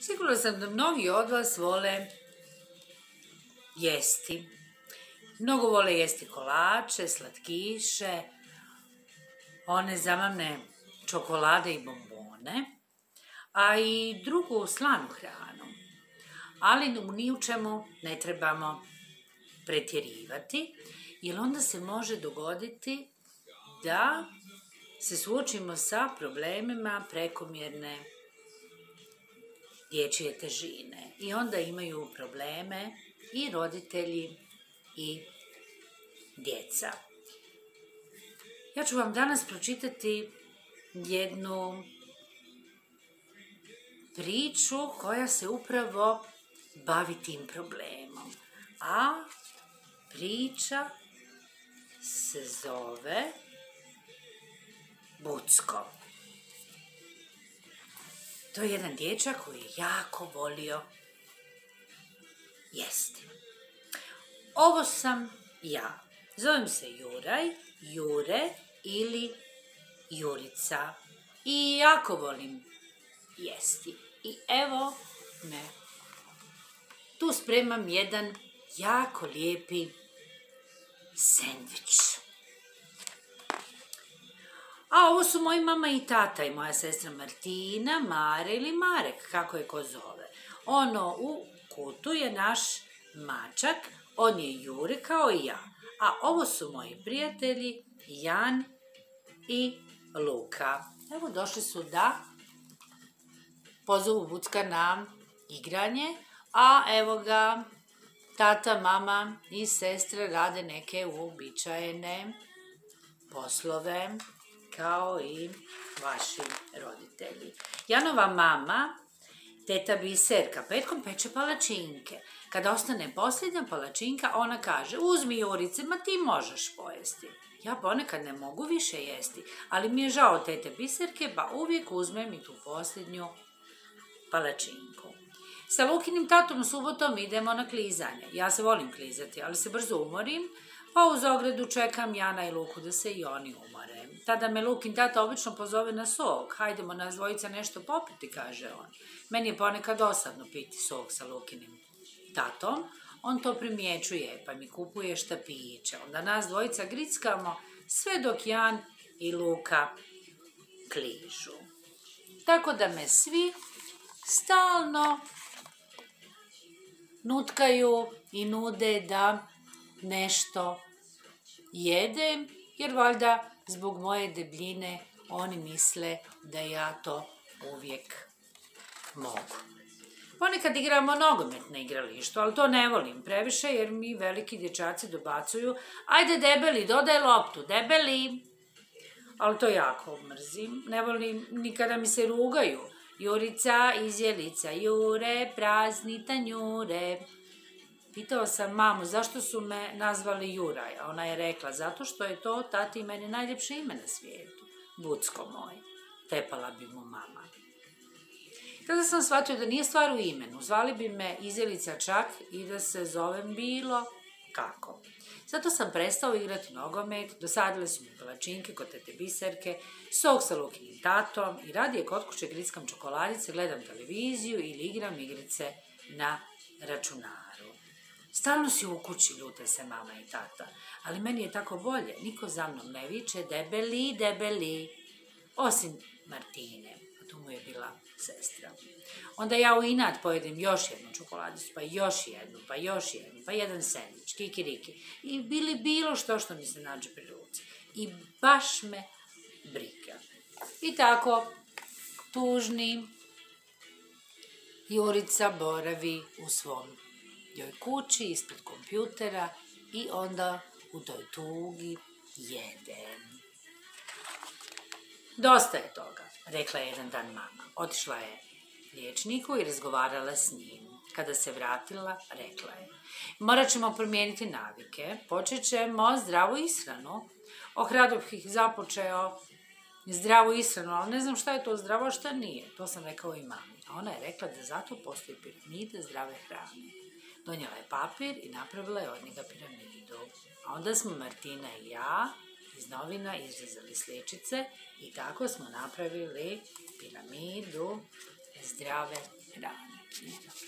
Sigurno sam da mnogi od vas vole jesti. Mnogo vole jesti kolače, slatkiše, one zamamne čokolade i bombone, a i drugu slanu hranu. Ali ni u čemu ne trebamo pretjerivati, jer onda se može dogoditi da se suočimo sa problemima prekomjerne dječje težine. I onda imaju probleme i roditelji i djeca. Ja ću vam danas pročitati jednu priču koja se upravo bavi tim problemom. A priča se zove Bucko. To je jedan dječak koji je jako volio jesti. Ovo sam ja. Zovem se Juraj, Jure ili Jurica. I jako volim jesti. I evo me. Tu spremam jedan jako lijepi sendvič. A ovo su moji mama i tata i moja sestra Martina, Mare ili Marek, kako je ko zove. Ono u kutu je naš mačak, on je Jure kao i ja. A ovo su moji prijatelji Jan i Luka. Evo došli su da pozovu Bucka na igranje, a evo ga tata, mama i sestre rade neke uobičajene poslove kao i vaši roditelji. Janova mama, teta Biserka, petkom peče palačinke. Kada ostane posljednja palačinka, ona kaže: uzmi Jurice, ma ti možeš pojesti. Ja ponekad ne mogu više jesti, ali mi je žao tete Biserke, pa uvijek uzmem i tu posljednju palačinku. Sa Lukinim tatom subotom idemo na klizanje. Ja se volim klizati, ali se brzo umorim, pa uz ogradu čekam Jana i Luku da se i oni umore. Tada me Lukin tata obično pozove na sok. Hajdemo nas dvojica nešto popiti, kaže on. Meni je ponekad dosadno piti sok sa Lukinim tatom. On to primjećuje, pa mi kupuje štapiće. Onda nas dvojica grickamo sve dok Jan i Luka kližu. Tako da me svi stalno nutkaju i nude da nešto jedem, jer valjda zbog moje debljine oni misle da ja to uvijek mogu. Ponekad igramo nogomet na igralištu, ali to ne volim previše jer mi veliki dječaci dobacuju: ajde debeli, dodaj loptu, debeli. Ali to jako mrzim. Ne volim ni kada mi se rugaju. Jurica, izjelica, Jure, prazni tanjure. Pitao sam mamu zašto su me nazvali Juraj, a ona je rekla: zato što je to tati meni najljepše ime na svijetu. Bucko moj. Tepala bi mu mama. Tada sam shvatio da nije stvar u imenu. Zvali bi me izjelica čak i da se zovem bilo kako. Zato sam prestao igrati nogomet, dosadile su mi palačinke kod tete Biserke, sok sa Lukinim tatom i radije kod kuće grickam čokoladice, gledam televiziju ili igram igrice na računaru. Stalno si u kući, ljute se mama i tata, ali meni je tako bolje. Niko za mnom ne viče debeli, debeli, osim Martine, a tu mu je bila sestra. Onda ja u inat pojedem još jednu čokoladicu, pa još jednu, pa još jednu, pa jedan sendvič, kikiriki. I bilo što mi se nađe pri ruci. I baš me briga. I tako, tužni Jurica boravi u svom kući ispred kompjutera i onda u toj tugi jede. Dosta je toga, rekla je jedan dan mama. Otišla je liječniku i razgovarala s njim. Kada se vratila, rekla je: morat ćemo promijeniti navike, počet ćemo zdravu ishranu. Hrado bih započeo zdravu ishranu, ali ne znam šta je to zdravo, a šta nije. To sam rekao i mami. A ona je rekla da zato postoji piramida zdrave hrane. Donijela je papir i napravila je od njega piramidu. A onda smo Martina i ja iz novina izrezali sličice i tako smo napravili piramidu zdrave hrane.